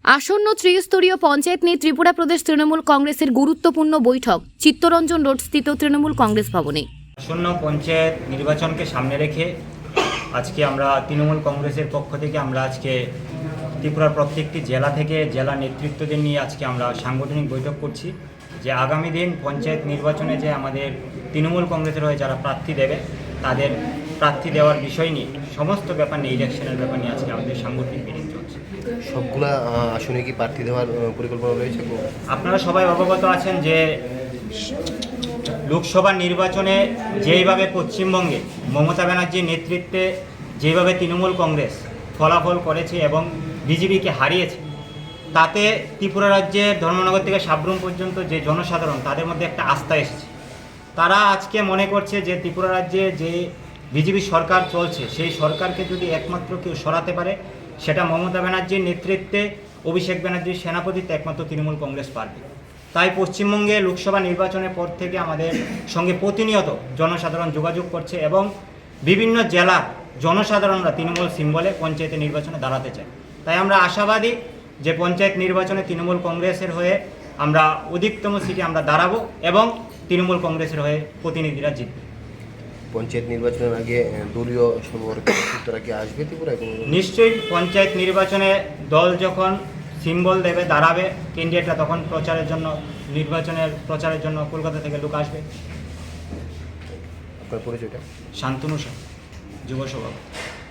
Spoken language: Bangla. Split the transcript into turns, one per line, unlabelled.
আসন্ন ত্রিস্তরীয় পঞ্চায়েত নিয়ে ত্রিপুরা প্রদেশ তৃণমূল কংগ্রেসের গুরুত্বপূর্ণ বৈঠক চিত্তরঞ্জন রোড স্থিত তৃণমূল কংগ্রেস ভবনে।
আসন্ন পঞ্চায়েত নির্বাচনকে সামনে রেখে আজকে আমরা তৃণমূল কংগ্রেসের পক্ষ থেকে আমরা আজকে ত্রিপুরার প্রত্যেকটি জেলা থেকে জেলা নেতৃত্বদের নিয়ে আজকে আমরা সাংগঠনিক বৈঠক করছি যে আগামী দিন পঞ্চায়েত নির্বাচনে যে আমাদের তৃণমূল কংগ্রেসের হয়ে যারা প্রার্থী দেবে তাদের প্রার্থী দেওয়ার বিষয় নিয়ে সমস্ত ব্যাপার নিয়ে ইলেকশনের ব্যাপার নিয়ে আজকে আমাদের সাংগঠনিক মিটিং চলছে।
সবগুলা আসনে কি প্রার্থী দেওয়ার পরিকল্পনা রয়েছে?
আপনারা সবাই অবগত আছেন যে লোকসভা নির্বাচনে যেইভাবে পশ্চিমবঙ্গে মমতা ব্যানার্জির নেতৃত্বে যেভাবে তৃণমূল কংগ্রেস ফলাফল করেছে এবং বিজেপিকে হারিয়েছে, তাতে ত্রিপুরা রাজ্যের ধর্মনগর থেকে সাবরুম পর্যন্ত যে জনসাধারণ তাদের মধ্যে একটা আস্থা এসেছে। তারা আজকে মনে করছে যে ত্রিপুরা রাজ্যে যে বিজেপি সরকার চলছে সেই সরকারকে যদি একমাত্র কেউ সরাতে পারে সেটা মমতা ব্যানার্জির নেতৃত্বে অভিষেক ব্যানার্জির সেনাপতিত্বে একমাত্র তৃণমূল কংগ্রেস পারবে। তাই পশ্চিমবঙ্গে লোকসভা নির্বাচনের পর থেকে আমাদের সঙ্গে প্রতিনিয়ত জনসাধারণ যোগাযোগ করছে এবং বিভিন্ন জেলার জনসাধারণরা তৃণমূল সিম্বলে পঞ্চায়েতের নির্বাচনে দাঁড়াতে চায়। তাই আমরা আশাবাদী যে পঞ্চায়েত নির্বাচনে তৃণমূল কংগ্রেসের হয়ে আমরা অধিকতম সিটে আমরা দাঁড়াবো এবং তৃণমূল কংগ্রেসের হয়ে প্রতিনিধিরা জিতবে।
পঞ্চায়েত নির্বাচনের আগে দলীয় সূত্ররা কি আসবে ত্রিপুরায়?
নিশ্চয়ই পঞ্চায়েত নির্বাচনে দল যখন সিম্বল দেবে দাঁড়াবে ক্যান্ডিডেটরা, তখন প্রচারের জন্য নির্বাচনের প্রচারের জন্য কলকাতা থেকে লোক আসবে।
আপনার পরিচয়টা?
শান্তনু সাহা, যুব সভাপতি।